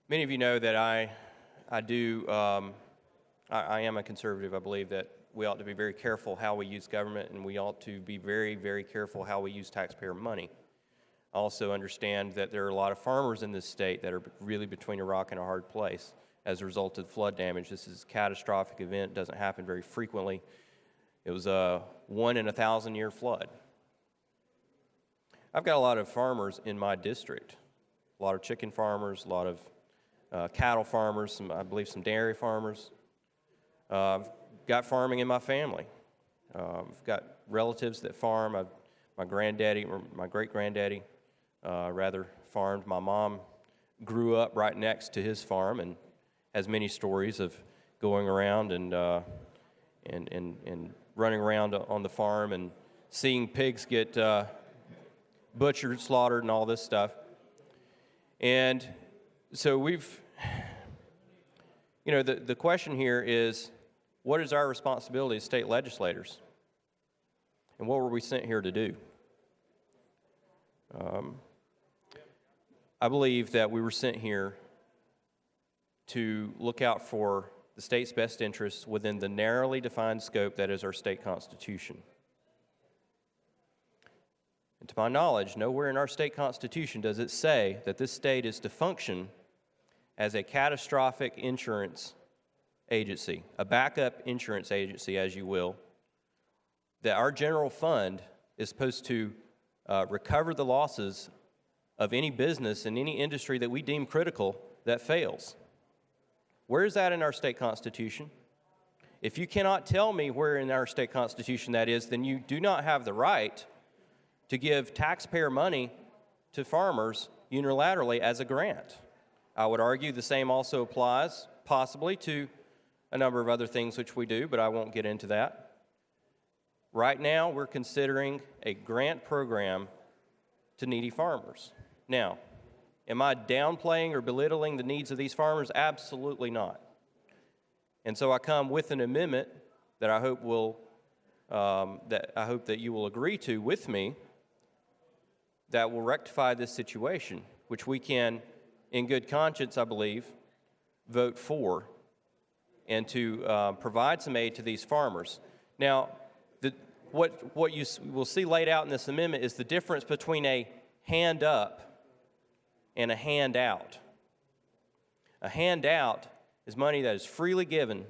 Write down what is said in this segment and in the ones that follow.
Many of you know that I am a conservative. I believe that we ought to be very careful how we use government, and we ought to be very, very careful how we use taxpayer money. I also understand that there are a lot of farmers in this state that are really between a rock and a hard place as a result of flood damage. This is a catastrophic event. It doesn't happen very frequently. It was a 1 in 1,000-year flood. I've got a lot of farmers in my district, a lot of chicken farmers, a lot of cattle farmers, I believe some dairy farmers. I've got farming in my family. I've got relatives that farm. My granddaddy, or my great-granddaddy, rather farmed. My mom grew up right next to his farm and has many stories of going around and running around on the farm and seeing pigs get butchered, slaughtered, and all this stuff. And so the question here is, what is our responsibility as state legislators? And what were we sent here to do? I believe that we were sent here to look out for the state's best interests within the narrowly defined scope that is our state constitution. And to my knowledge, nowhere in our state constitution does it say that this state is to function as a catastrophic insurance agency, a backup insurance agency, as you will, that our general fund is supposed to recover the losses of any business in any industry that we deem critical that fails. Where is that in our state constitution? If you cannot tell me where in our state constitution that is, then you do not have the right to give taxpayer money to farmers unilaterally as a grant. I would argue the same also applies possibly to a number of other things which we do, but I won't get into that. Right now, we're considering a grant program to needy farmers. Now, am I downplaying or belittling the needs of these farmers? Absolutely not. And so I come with an amendment that I hope that you will agree to with me that will rectify this situation, which we can, in good conscience, I believe, vote for, and to provide some aid to these farmers. Now, what you will see laid out in this amendment is the difference between a hand up and a handout. A handout is money that is freely given,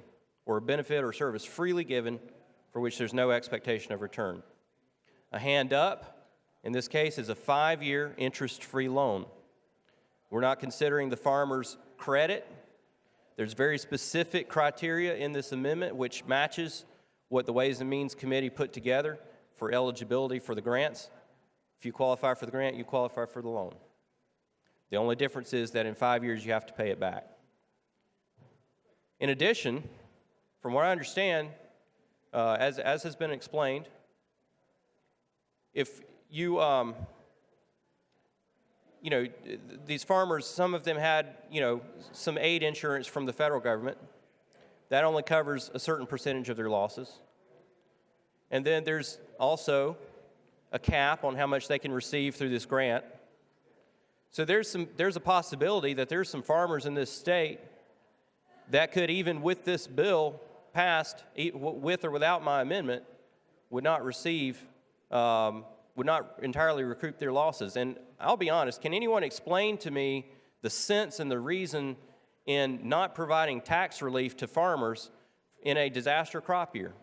or a benefit or service freely given, for which there's no expectation of return. A hand up, in this case, is a 5-year interest-free loan. We're not considering the farmer's credit. There's very specific criteria in this amendment which matches what the Ways and Means Committee put together for eligibility for the grants. If you qualify for the grant, you qualify for the loan. The only difference is that in 5 years you have to pay it back. In addition, from what I understand, as has been explained, if you, these farmers, some of them had, some aid insurance from the federal government. That only covers a certain percentage of their losses. And then there's also a cap on how much they can receive through this grant. So there's a possibility that there's some farmers in this state that could, even with this bill passed, with or without my amendment, would not entirely recoup their losses. And I'll be honest, can anyone explain to me the sense and the reason in not providing tax relief to farmers in a disaster crop year?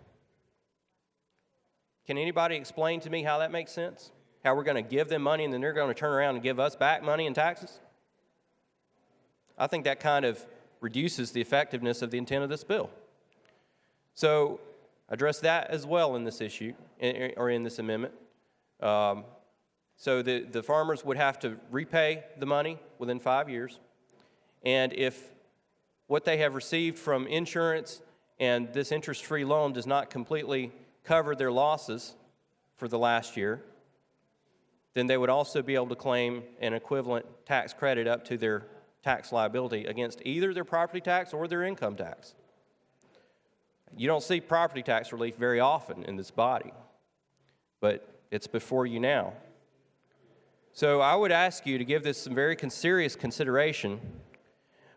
Can anybody explain to me how that makes sense? How we're going to give them money and then they're going to turn around and give us back money in taxes? I think that kind of reduces the effectiveness of the intent of this bill. So address that as well in this issue, or in this amendment. So the farmers would have to repay the money within 5 years. And if what they have received from insurance and this interest-free loan does not completely cover their losses for the last year, then they would also be able to claim an equivalent tax credit up to their tax liability against either their property tax or their income tax. You don't see property tax relief very often in this body, but it's before you now. So I would ask you to give this some very serious consideration.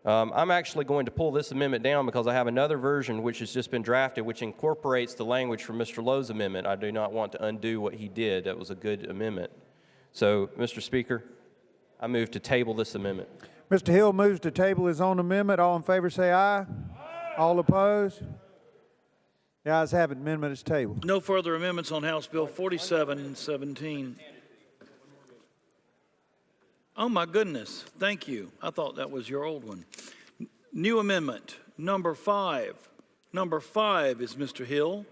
I'm actually going to pull this amendment down because I have another version which has just been drafted which incorporates the language from Mr. Lowe's amendment. I do not want to undo what he did. That was a good amendment. So, Mr. Speaker, I move to table this amendment. Mr. Hill moves to table his own amendment. All in favor say aye. Aye. All opposed? The ayes have it. Amendment is tabled. No further amendments on House Bill 4717. Oh, my goodness. Thank you. I thought that was your old one. New amendment, number 5. Number 5 is Mr. Hill.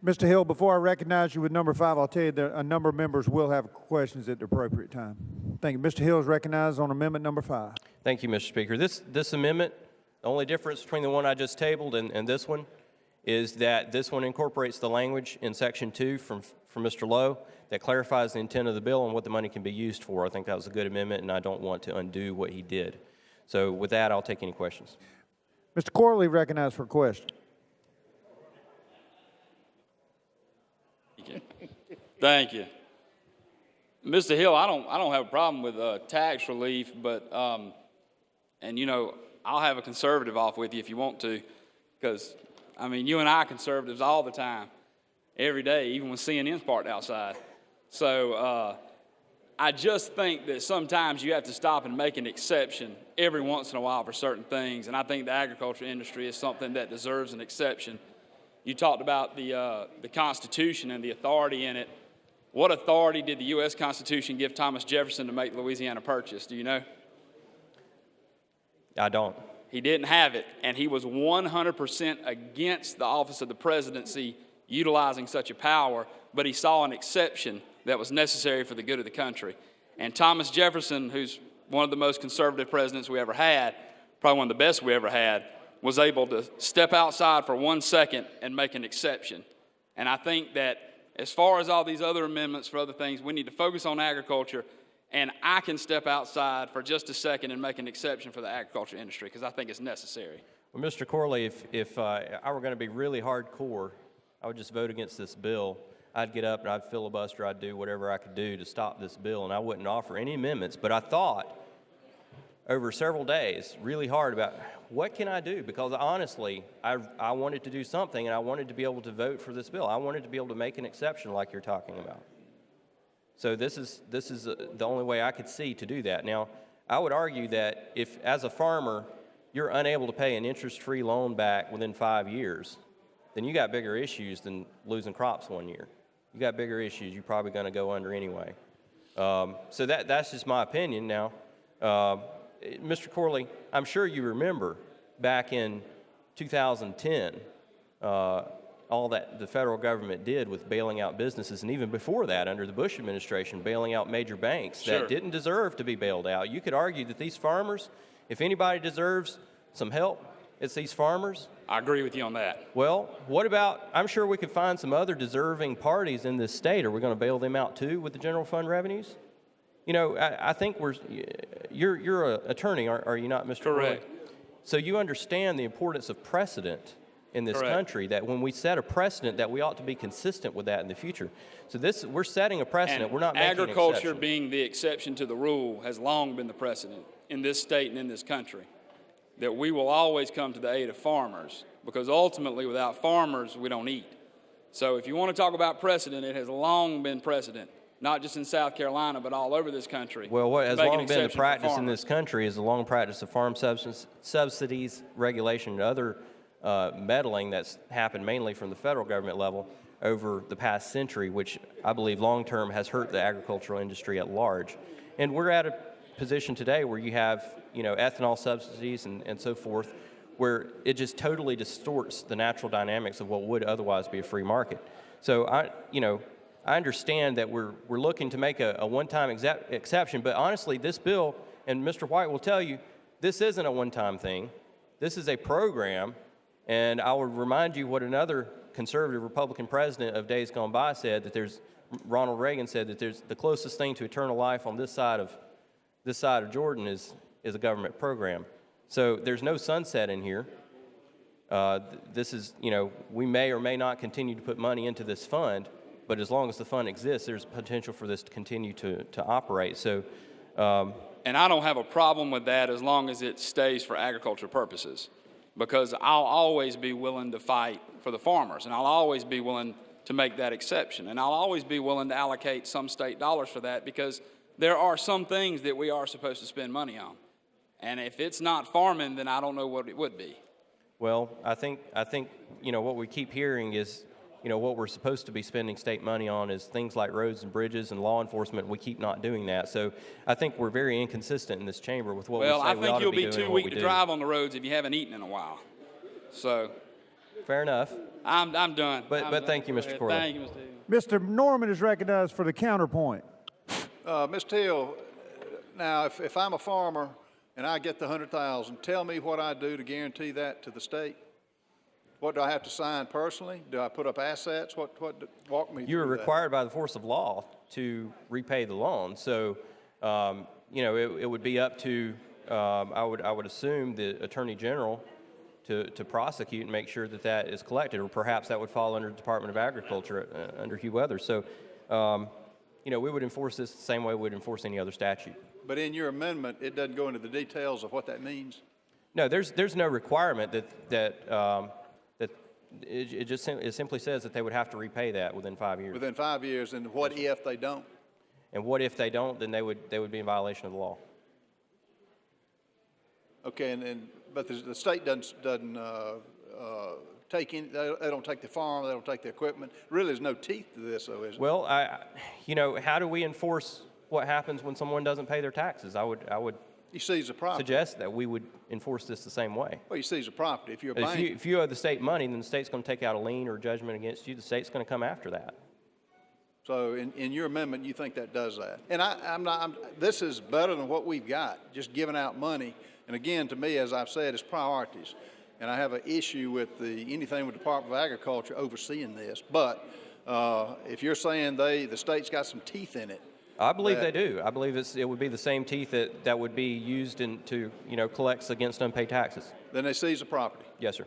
Mr. Hill, before I recognize you with number 5, I'll tell you that a number of members will have questions at the appropriate time. Thank you. Mr. Hill is recognized on amendment number 5. Thank you, Mr. Speaker. This amendment, the only difference between the one I just tabled and this one is that this one incorporates the language in Section 2 from Mr. Lowe that clarifies the intent of the bill and what the money can be used for. I think that was a good amendment, and I don't want to undo what he did. So with that, I'll take any questions. Mr. Corley recognized for a question. Thank you. Mr. Hill, I don't have a problem with tax relief, but, and you know, I'll have a conservative off with you if you want to, because, I mean, you and I are conservatives all the time, every day, even when CNN's parked outside. So I just think that sometimes you have to stop and make an exception every once in a while for certain things, and I think the agriculture industry is something that deserves an exception. You talked about the Constitution and the authority in it. What authority did the U.S. Constitution give Thomas Jefferson to make Louisiana Purchase? Do you know? I don't. He didn't have it, and he was 100% against the office of the presidency utilizing such a power, but he saw an exception that was necessary for the good of the country. And Thomas Jefferson, who's one of the most conservative presidents we ever had, probably one of the best we ever had, was able to step outside for 1 second and make an exception. And I think that as far as all these other amendments for other things, we need to focus on agriculture, and I can step outside for just a second and make an exception for the agriculture industry because I think it's necessary. Well, Mr. Corley, if I were going to be really hardcore, I would just vote against this bill. I'd get up and I'd filibuster, I'd do whatever I could do to stop this bill, and I wouldn't offer any amendments. But I thought over several days really hard about what can I do, because honestly, I wanted to do something, and I wanted to be able to vote for this bill. I wanted to be able to make an exception like you're talking about. So this is the only way I could see to do that. Now, I would argue that if, as a farmer, you're unable to pay an interest-free loan back within 5 years, then you got bigger issues than losing crops 1 year. You got bigger issues you're probably going to go under anyway. So that's just my opinion. Now, Mr. Corley, I'm sure you remember back in 2010, all that the federal government did with bailing out businesses, and even before that, under the Bush administration, bailing out major banks that didn't deserve to be bailed out. You could argue that these farmers, if anybody deserves some help, it's these farmers. I agree with you on that. Well, what about, I'm sure we could find some other deserving parties in this state. Are we going to bail them out too with the general fund revenues? You know, I think you're an attorney, are you not, Mr. Correct. Corley? So you understand the importance of precedent in this country, that when we set a precedent that we ought to be consistent with that in the future. So we're setting a precedent, And we're not making an agriculture exception. being the exception to the rule has long been the precedent in this state and in this country, that we will always come to the aid of farmers, because ultimately without farmers we don't eat. So if you want to talk about precedent, it has long been precedent, not just in South Carolina, but all over this country. Well, what has Make an long been the exception for practice in farmers. this country is the long practice of farm subsidies, regulation, and other meddling that's happened mainly from the federal government level over the past century, which I believe long-term has hurt the agricultural industry at large. And we're at a position today where you have, ethanol subsidies and so forth, where it just totally distorts the natural dynamics of what would otherwise be a free market. So I understand that we're looking to make a one-time exception, but honestly, this bill, and Mr. White will tell you, this isn't a one-time thing. This is a program, and I will remind you what another conservative Republican president of days gone by said, that Ronald Reagan said that there's the closest thing to eternal life on this side of Jordan is a government program. So there's no sunset in here. This is, we may or may not continue to put money into this fund, but as long as the fund exists, there's potential for this to continue to operate. So And I don't have a problem with that as long as it stays for agriculture purposes, because I'll always be willing to fight for the farmers, and I'll always be willing to make that exception. And I'll always be willing to allocate some state dollars for that, because there are some things that we are supposed to spend money on. And if it's not farming, then I don't know what it would be. Well, I think what we keep hearing is, what we're supposed to be spending state money on is things like roads and bridges and law enforcement. We keep not doing that. So I think we're very inconsistent in this chamber with what we say we ought to be doing. Well, I think you'll be too and what weak we to do. drive on the roads if you haven't eaten in a while. So Fair enough. I'm done. But thank you, Mr. Corley. Thank you, Mr. Hill. Mr. Norman is recognized for the counterpoint. Mr. Hill, now, if I'm a farmer and I get the 100,000, tell me what I do to guarantee that to the state. What do I have to sign personally? Do I put up assets? Walk me through You are that. required by the force of law to repay the loan. So, it would be up to, I would assume, the Attorney General to prosecute and make sure that that is collected, or perhaps that would fall under the Department of Agriculture under Hugh Weathers. So, we would enforce this the same way we would enforce any other statute. But in your amendment, it doesn't go into the details of what that means? No, there's no requirement that it simply says that they would have to repay that within 5 years. Within 5 years, and what if they don't? And what if they don't? Then they would be in violation of the law. Okay, but the state doesn't take in, they don't take the farm, they don't take the equipment. Really, there's no teeth to this, though, is there? Well, how do we enforce what happens when someone doesn't pay their taxes? I would You seize the property. suggest that we would enforce this the same way. Well, you seize the property. If you're a If bank, if you owe the state money, then the state's going to take out a lien or judgment against you. The state's going to come after that. so in your amendment, you think that does that. And this is better than what we've got, just giving out money. And again, to me, as I've said, it's priorities. And I have an issue with anything with the Department of Agriculture overseeing this. But if you're saying the state's got some teeth in it, I believe they do. I believe it would be the same teeth that would be used to collect against unpaid taxes. then they seize the property. Yes, sir.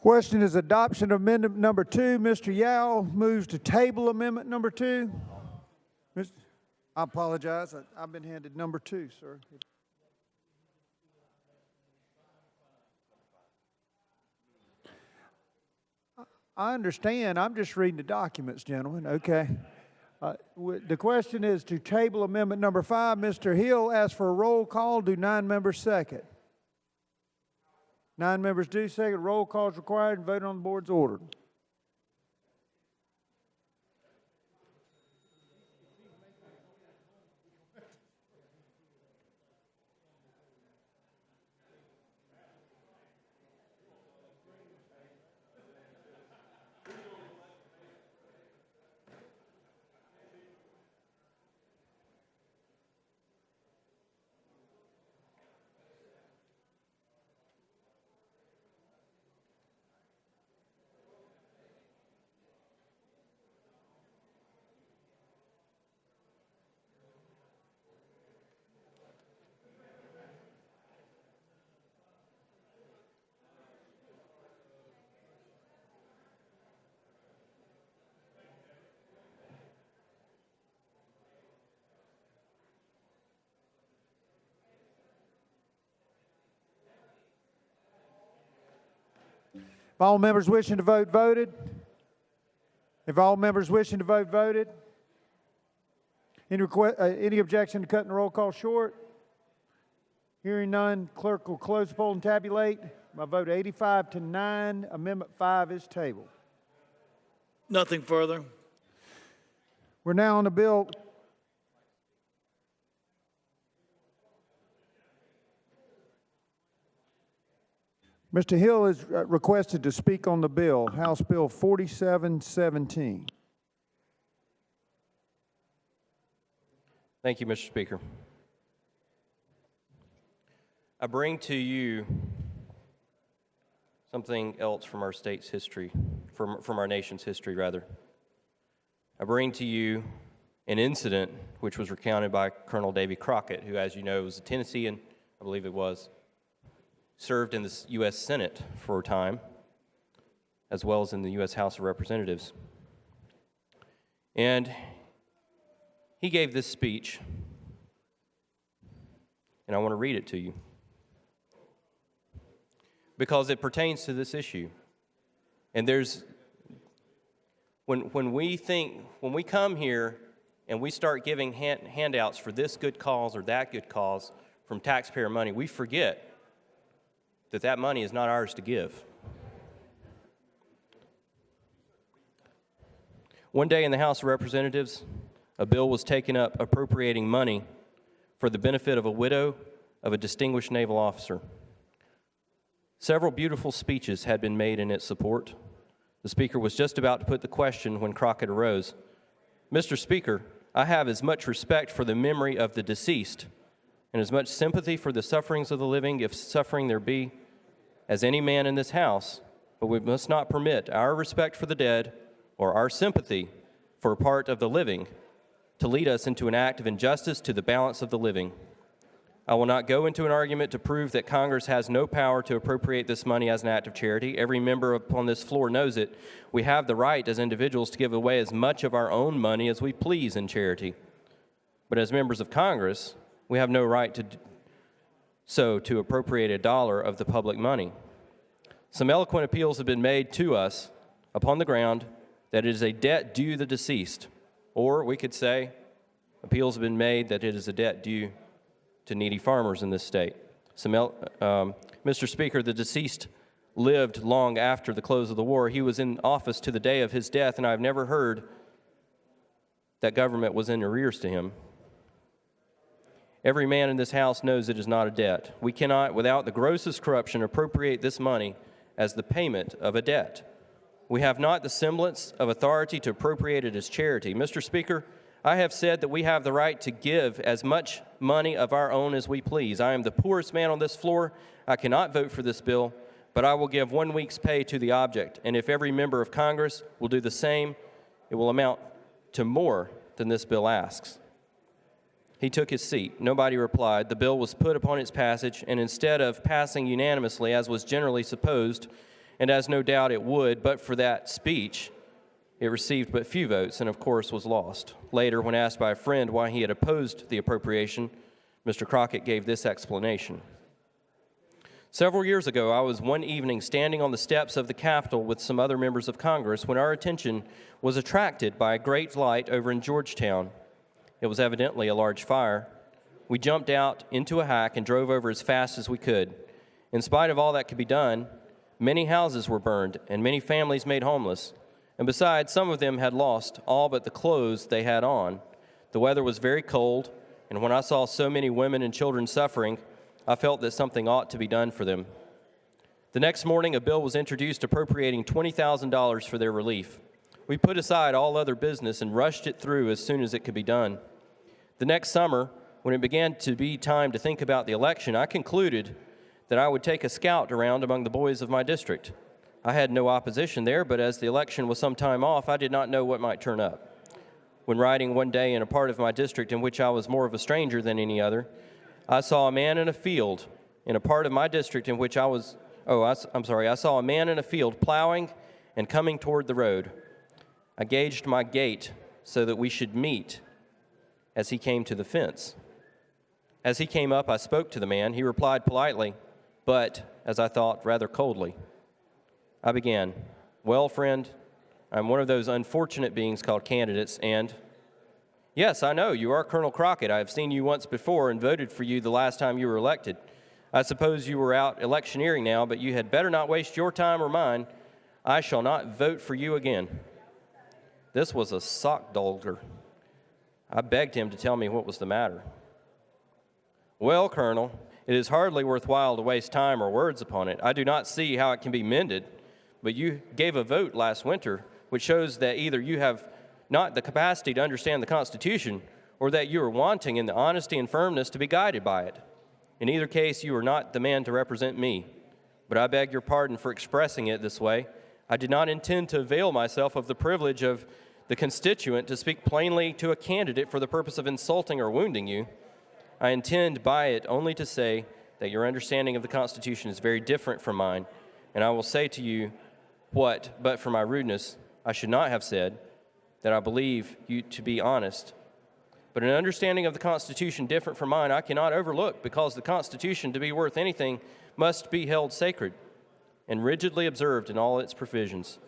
Question is adoption of amendment number 2. Mr. Yao moves to table amendment number 2. I apologize. I've been handed number 2, sir. I understand. I'm just reading the documents, gentlemen. Okay. The question is to table amendment number 5. Mr. Hill asked for a roll call. Do 9 members second? 9 members do second. Roll call is required and vote on the board's ordered. If all members wishing to vote voted? If all members wishing to vote voted? Any objection to cutting the roll call short? Hearing none, clerk will close the poll and tabulate. By vote 85-9, Amendment 5 is tabled. Nothing further. We're now on the bill. Mr. Hill is requested to speak on the bill, House Bill 4717. Thank you, Mr. Speaker. I bring to you something else from our state's history, from our nation's history, rather. I bring to you an incident which was recounted by Colonel Davy Crockett, who, as you know, was a Tennessean, I believe it was, served in the U.S. Senate for a time, as well as in the U.S. House of Representatives. And He gave this speech, and I want to read it to you because it pertains to this issue. And when we come here and we start giving handouts for this good cause or that good cause from taxpayer money, we forget that that money is not ours to give. One day in the House of Representatives, a bill was taken up appropriating money for the benefit of a widow of a distinguished naval officer. Several beautiful speeches had been made in its support. The Speaker was just about to put the question when Crockett arose. Mr. Speaker, I have as much respect for the memory of the deceased and as much sympathy for the sufferings of the living, if suffering there be, as any man in this House, but we must not permit our respect for the dead or our sympathy for a part of the living to lead us into an act of injustice to the balance of the living. I will not go into an argument to prove that Congress has no power to appropriate this money as an act of charity. Every member upon this floor knows it. We have the right as individuals to give away as much of our own money as we please in charity. But as members of Congress, we have no right to appropriate a dollar of the public money. Some eloquent appeals have been made to us upon the ground that it is a debt due the deceased, or we could say appeals have been made that it is a debt due to needy farmers in this state. Mr. Speaker, the deceased lived long after the close of the war. He was in office to the day of his death, and I've never heard that government was in arrears to him. Every man in this House knows it is not a debt. We cannot, without the grossest corruption, appropriate this money as the payment of a debt. We have not the semblance of authority to appropriate it as charity. Mr. Speaker, I have said that we have the right to give as much money of our own as we please. I am the poorest man on this floor. I cannot vote for this bill, but I will give 1 week's pay to the object. And if every member of Congress will do the same, it will amount to more than this bill asks. He took his seat. Nobody replied. The bill was put upon its passage, and instead of passing unanimously, as was generally supposed, and as no doubt it would, but for that speech, it received but few votes and, of course, was lost. Later, when asked by a friend why he had opposed the appropriation, Mr. Crockett gave this explanation. Several years ago, I was one evening standing on the steps of the Capitol with some other members of Congress when our attention was attracted by a great light over in Georgetown. It was evidently a large fire. We jumped out into a hack and drove over as fast as we could. In spite of all that could be done, many houses were burned and many families made homeless. And besides, some of them had lost all but the clothes they had on. The weather was very cold, and when I saw so many women and children suffering, I felt that something ought to be done for them. The next morning, a bill was introduced appropriating $20,000 for their relief. We put aside all other business and rushed it through as soon as it could be done. The next summer, when it began to be time to think about the election, I concluded that I would take a scout around among the boys of my district. I had no opposition there, but as the election was some time off, I did not know what might turn up. When riding one day in a part of my district in which I was more of a stranger than any other, I saw a man in a field in a part of my district in which I saw a man in a field plowing and coming toward the road. I gauged my gait so that we should meet as he came to the fence. As he came up, I spoke to the man. He replied politely, but, as I thought, rather coldly. I began, "Well, friend, I'm one of those unfortunate beings called candidates, and yes, I know, you are Colonel Crockett. I have seen you once before and voted for you the last time you were elected. I suppose you were out electioneering now, but you had better not waste your time or mine. I shall not vote for you again." This was a sockdolger. I begged him to tell me what was the matter. "Well, Colonel, it is hardly worthwhile to waste time or words upon it. I do not see how it can be mended. But you gave a vote last winter, which shows that either you have not the capacity to understand the Constitution or that you are wanting in the honesty and firmness to be guided by it. In either case, you are not the man to represent me. But I beg your pardon for expressing it this way. I did not intend to avail myself of the privilege of the constituent to speak plainly to a candidate for the purpose of insulting or wounding you. I intend by it only to say that your understanding of the Constitution is very different from mine, and I will say to you what, but for my rudeness, I should not have said, that I believe you to be honest, But an understanding of the Constitution different from mine I cannot overlook, because the Constitution, to be worth anything, must be held sacred and rigidly observed in all its provisions.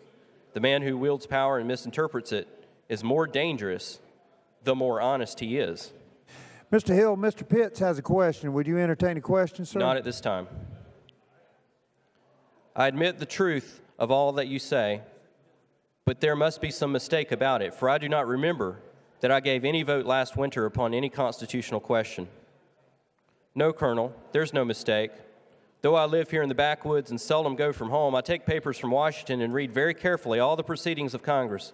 The man who wields power and misinterprets it is more dangerous the more honest he is. Mr. Hill, Mr. Pitts has a question. Would you entertain a question, sir? Not at this time. I admit the truth of all that you say, but there must be some mistake about it, for I do not remember that I gave any vote last winter upon any constitutional question. No, Colonel, there's no mistake. Though I live here in the backwoods and seldom go from home, I take papers from Washington and read very carefully all the proceedings of Congress.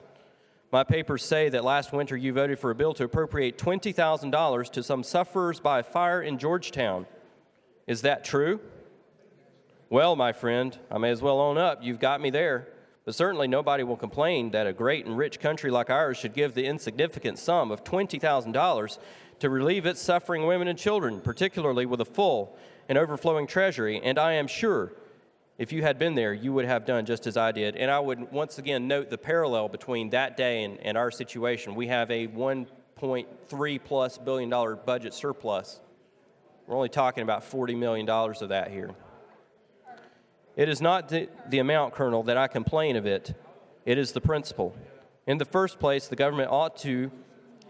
My papers say that last winter you voted for a bill to appropriate $20,000 to some sufferers by a fire in Georgetown. Is that true? Well, my friend, I may as well own up. You've got me there. But certainly nobody will complain that a great and rich country like ours should give the insignificant sum of $20,000 to relieve its suffering women and children, particularly with a full and overflowing treasury. And I am sure if you had been there, you would have done just as I did. And I would once again note the parallel between that day and our situation. We have a $1.3+ billion budget surplus. We're only talking about $40 million of that here. It is not the amount, Colonel, that I complain of it. It is the principle. In the first place, the government ought to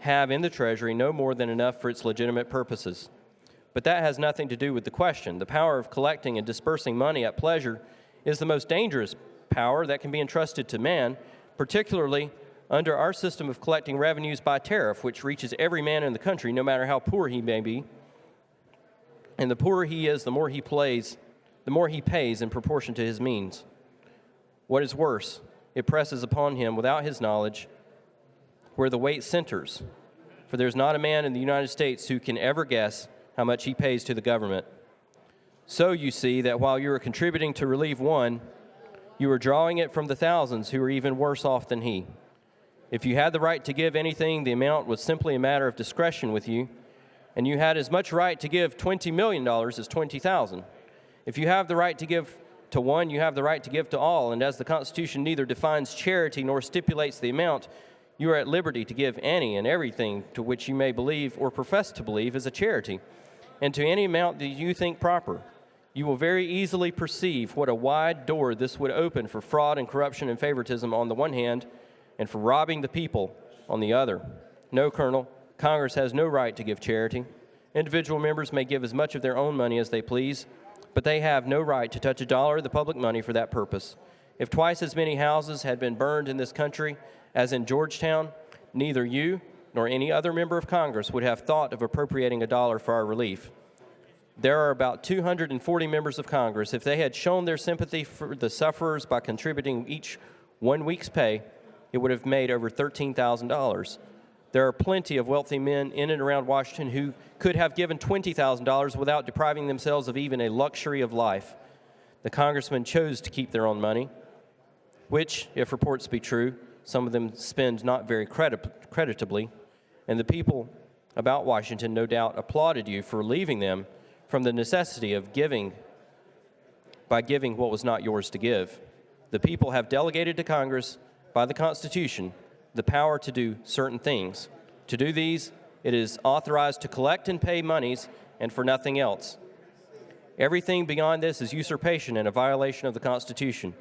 have in the Treasury no more than enough for its legitimate purposes. But that has nothing to do with the question. The power of collecting and dispersing money at pleasure is the most dangerous power that can be entrusted to man, particularly under our system of collecting revenues by tariff, which reaches every man in the country, no matter how poor he may be. And the poorer he is, the more he pays in proportion to his means. What is worse, it presses upon him without his knowledge where the weight centers, for there's not a man in the United States who can ever guess how much he pays to the government. So you see that while you are contributing to relieve one, you are drawing it from the thousands who are even worse off than he. If you had the right to give anything, the amount was simply a matter of discretion with you, and you had as much right to give $20 million as 20,000. If you have the right to give to one, you have the right to give to all, and as the Constitution neither defines charity nor stipulates the amount, you are at liberty to give any and everything to which you may believe or profess to believe is a charity, and to any amount that you think proper. You will very easily perceive what a wide door this would open for fraud and corruption and favoritism on the one hand, and for robbing the people on the other. No, Colonel, Congress has no right to give charity. Individual members may give as much of their own money as they please, but they have no right to touch a dollar of the public money for that purpose. If twice as many houses had been burned in this country as in Georgetown, neither you nor any other member of Congress would have thought of appropriating a dollar for our relief. There are about 240 members of Congress. If they had shown their sympathy for the sufferers by contributing each 1 week's pay, it would have made over $13,000. There are plenty of wealthy men in and around Washington who could have given $20,000 without depriving themselves of even a luxury of life. The congressmen chose to keep their own money, which, if reports be true, some of them spend not very creditably, and the people about Washington no doubt applauded you for relieving them from the necessity of giving by giving what was not yours to give. The people have delegated to Congress by the Constitution the power to do certain things. To do these, it is authorized to collect and pay monies and for nothing else. Everything beyond this is usurpation and a violation of the Constitution.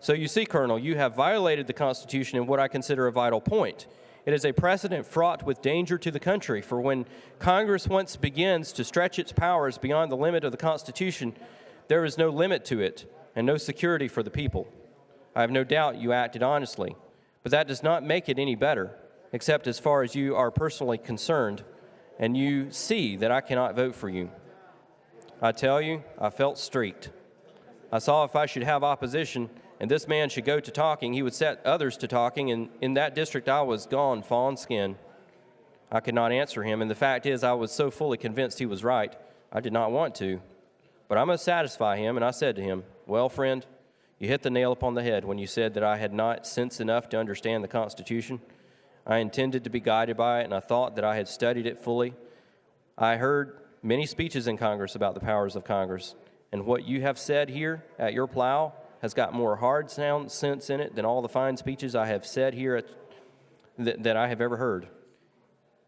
So you see, Colonel, you have violated the Constitution in what I consider a vital point. It is a precedent fraught with danger to the country, for when Congress once begins to stretch its powers beyond the limit of the Constitution, there is no limit to it and no security for the people. I have no doubt you acted honestly, but that does not make it any better, except as far as you are personally concerned, and you see that I cannot vote for you. I tell you, I felt streaked. I saw if I should have opposition, and this man should go to talking, he would set others to talking, and in that district I was gone, fawn skin. I could not answer him, and the fact is I was so fully convinced he was right, I did not want to. But I must satisfy him, and I said to him, well, friend, you hit the nail upon the head when you said that I had not sense enough to understand the Constitution. I intended to be guided by it, and I thought that I had studied it fully. I heard many speeches in Congress about the powers of Congress, and what you have said here at your plow has got more hard sound sense in it than all the fine speeches I have said here that I have ever heard.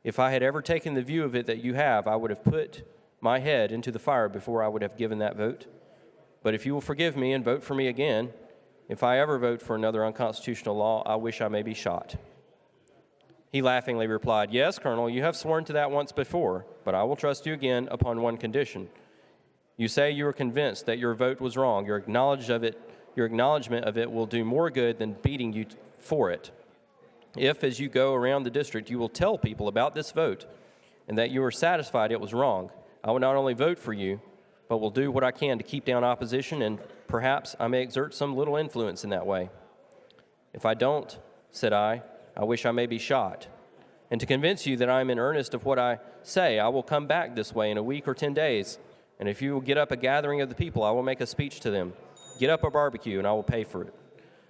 If I had ever taken the view of it that you have, I would have put my head into the fire before I would have given that vote. But if you will forgive me and vote for me again, if I ever vote for another unconstitutional law, I wish I may be shot." He laughingly replied, "Yes, Colonel, you have sworn to that once before, but I will trust you again upon one condition. You say you are convinced that your vote was wrong. Your acknowledgement of it will do more good than beating you for it. If, as you go around the district, you will tell people about this vote and that you are satisfied it was wrong, I will not only vote for you, but will do what I can to keep down opposition, and perhaps I may exert some little influence in that way. If I don't," said I wish I may be shot. And to convince you that I am in earnest of what I say, I will come back this way in a week or 10 days. And if you will get up a gathering of the people, I will make a speech to them. Get up a barbecue, and I will pay for it.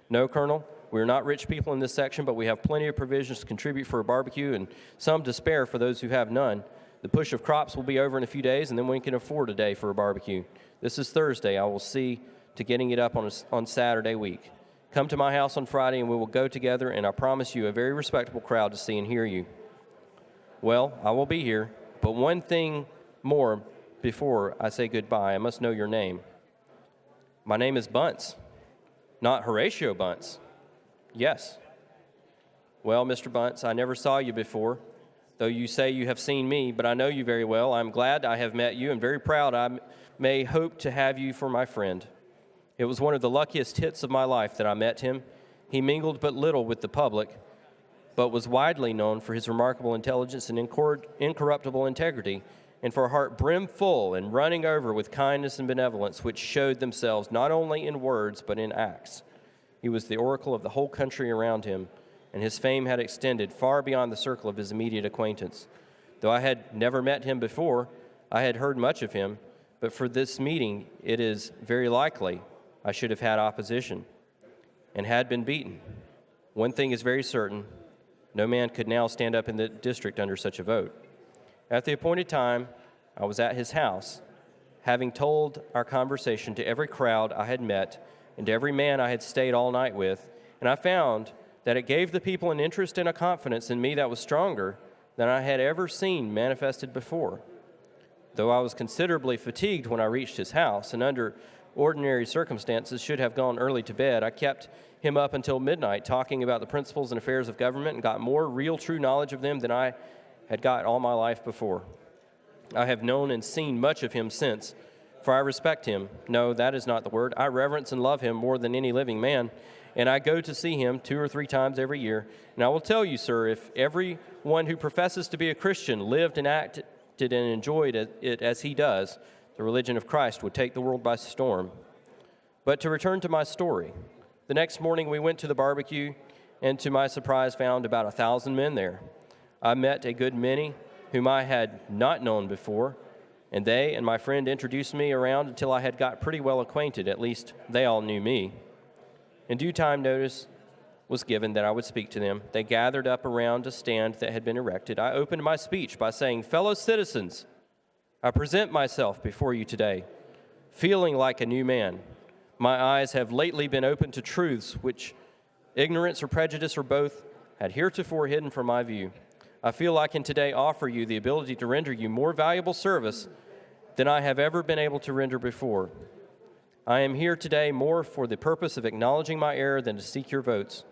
No, Colonel, we are not rich people in this section, but we have plenty of provisions to contribute for a barbecue and some to spare for those who have none. The push of crops will be over in a few days, and then we can afford a day for a barbecue. This is Thursday. I will see to getting it up on Saturday week. Come to my house on Friday, and we will go together, and I promise you a very respectable crowd to see and hear you." "Well, I will be here, but one thing more before I say goodbye. I must know your name." "My name is Bunce." "Not Horatio Bunce?" "Yes." "Well, Mr. Bunce, I never saw you before, though you say you have seen me, but I know you very well. I am glad I have met you and very proud I may hope to have you for my friend. It was one of the luckiest hits of my life that I met him. He mingled but little with the public, but was widely known for his remarkable intelligence and incorruptible integrity, and for a heart brimful and running over with kindness and benevolence, which showed themselves not only in words but in acts. He was the oracle of the whole country around him, and his fame had extended far beyond the circle of his immediate acquaintance. Though I had never met him before, I had heard much of him, but for this meeting it is very likely I should have had opposition and had been beaten. One thing is very certain, no man could now stand up in the district under such a vote. At the appointed time, I was at his house, having told our conversation to every crowd I had met and to every man I had stayed all night with, and I found that it gave the people an interest and a confidence in me that was stronger than I had ever seen manifested before. Though I was considerably fatigued when I reached his house, and under ordinary circumstances should have gone early to bed, I kept him up until midnight talking about the principles and affairs of government and got more real true knowledge of them than I had got all my life before. I have known and seen much of him since, for I respect him. No, that is not the word. I reverence and love him more than any living man, and I go to see him 2 or 3 times every year. And I will tell you, sir, if every one who professes to be a Christian lived and acted and enjoyed it as he does, the religion of Christ would take the world by storm. But to return to my story, the next morning we went to the barbecue, and to my surprise found about 1,000 men there. I met a good many whom I had not known before, and they and my friend introduced me around until I had got pretty well acquainted. At least they all knew me. In due time, notice was given that I would speak to them. They gathered up around a stand that had been erected. I opened my speech by saying, "Fellow citizens, I present myself before you today, feeling like a new man. My eyes have lately been opened to truths which ignorance or prejudice or both had heretofore hidden from my view. I feel I can today offer you the ability to render you more valuable service than I have ever been able to render before. I am here today more for the purpose of acknowledging my error than to seek your votes.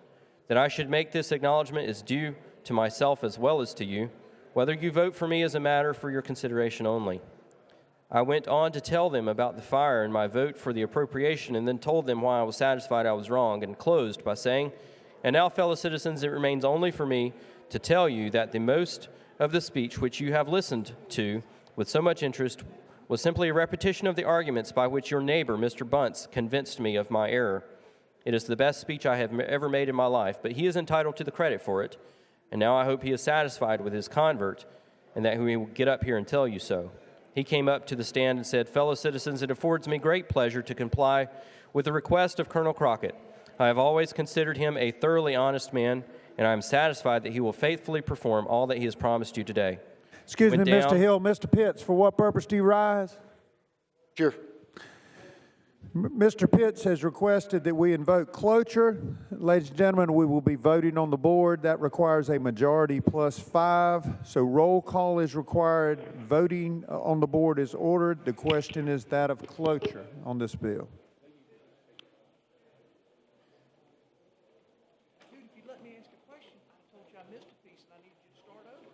That I should make this acknowledgement is due to myself as well as to you. Whether you vote for me is a matter for your consideration only." I went on to tell them about the fire and my vote for the appropriation, and then told them why I was satisfied I was wrong, and closed by saying, "And now, fellow citizens, it remains only for me to tell you that the most of the speech which you have listened to with so much interest was simply a repetition of the arguments by which your neighbor, Mr. Bunce, convinced me of my error. It is the best speech I have ever made in my life, but he is entitled to the credit for it, and now I hope he is satisfied with his convert, and that he will get up here and tell you so." He came up to the stand and said, "Fellow citizens, it affords me great pleasure to comply with the request of Colonel Crockett. I have always considered him a thoroughly honest man, and I am satisfied that he will faithfully perform all that he has promised you today." Excuse me, Went down- Mr. Hill. Mr. Pitts, for what purpose do you rise? Sure. Mr. Pitts has requested that we invoke cloture. Ladies and gentlemen, we will be voting on the board. That requires a majority plus 5. So roll call is required. Voting on the board is ordered. The question is that of cloture on this bill. Dude, if you let me ask a question, I told you I missed a piece and I needed you to start over.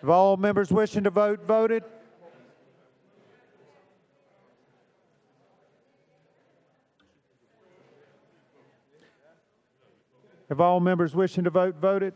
Have all members wishing to vote voted? Have all members wishing to vote voted?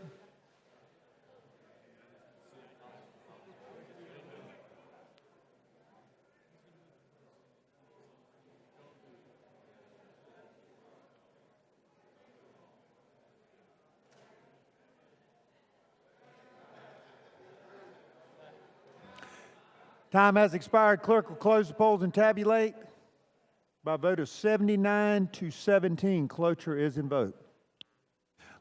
Time has expired. Clerk will close the polls and tabulate. By a vote of 79 to 17, cloture is invoked.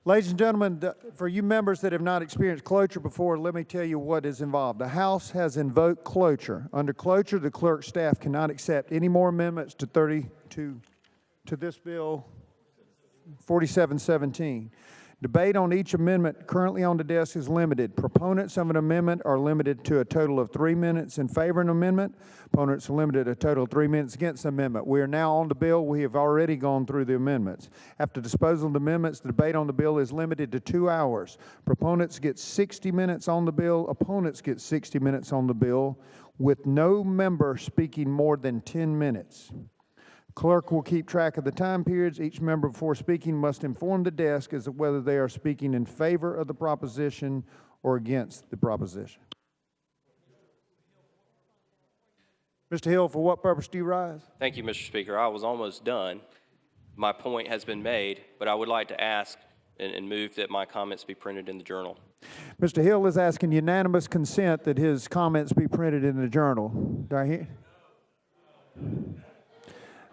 Ladies and gentlemen, for you members that have not experienced cloture before, let me tell you what is involved. The House has invoked cloture. Under cloture, the clerk's staff cannot accept any more amendments to this bill 4717. Debate on each amendment currently on the desk is limited. Proponents of an amendment are limited to a total of 3 minutes in favor of an amendment. Opponents are limited to a total of 3 minutes against the amendment. We are now on the bill. We have already gone through the amendments. After disposal of the amendments, the debate on the bill is limited to 2 hours. Proponents get 60 minutes on the bill. Opponents get 60 minutes on the bill, with no member speaking more than 10 minutes. Clerk will keep track of the time periods. Each member before speaking must inform the desk as to whether they are speaking in favor of the proposition or against the proposition. Mr. Hill, for what purpose do you rise? Thank you, Mr. Speaker. I was almost done. My point has been made, but I would like to ask and move that my comments be printed in the journal. Mr. Hill is asking unanimous consent that his comments be printed in the journal. Do I hear?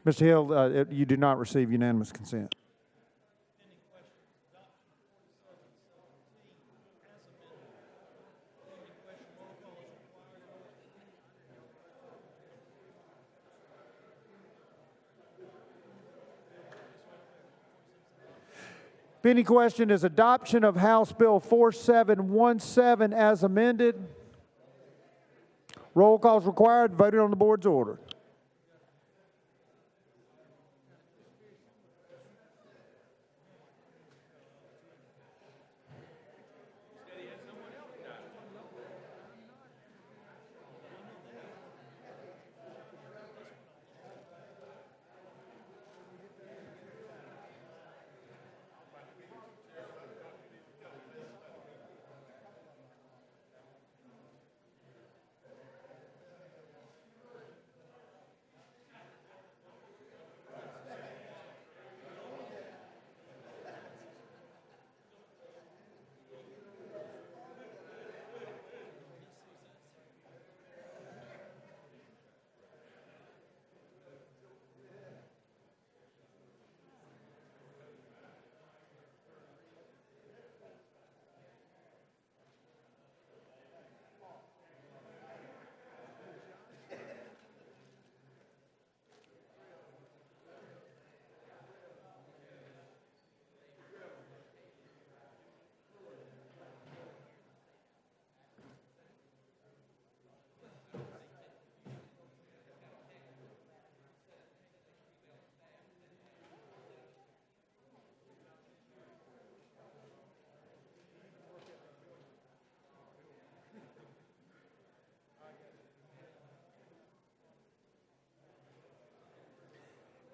Mr. Hill, you do not receive unanimous consent. Pending question is adoption of House Bill 4717 as amended. Roll call is required. Voted on the board's order.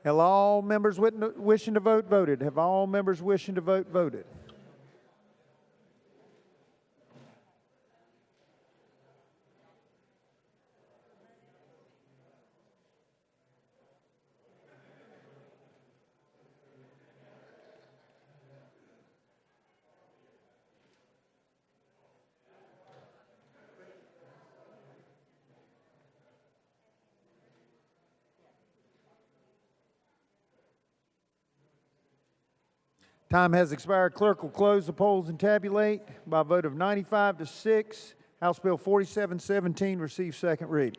Have all members wishing to vote voted? Have all members wishing to vote voted? Time has expired. Clerk will close the polls and tabulate. By a vote of 95 to 6, House Bill 4717 receives second reading.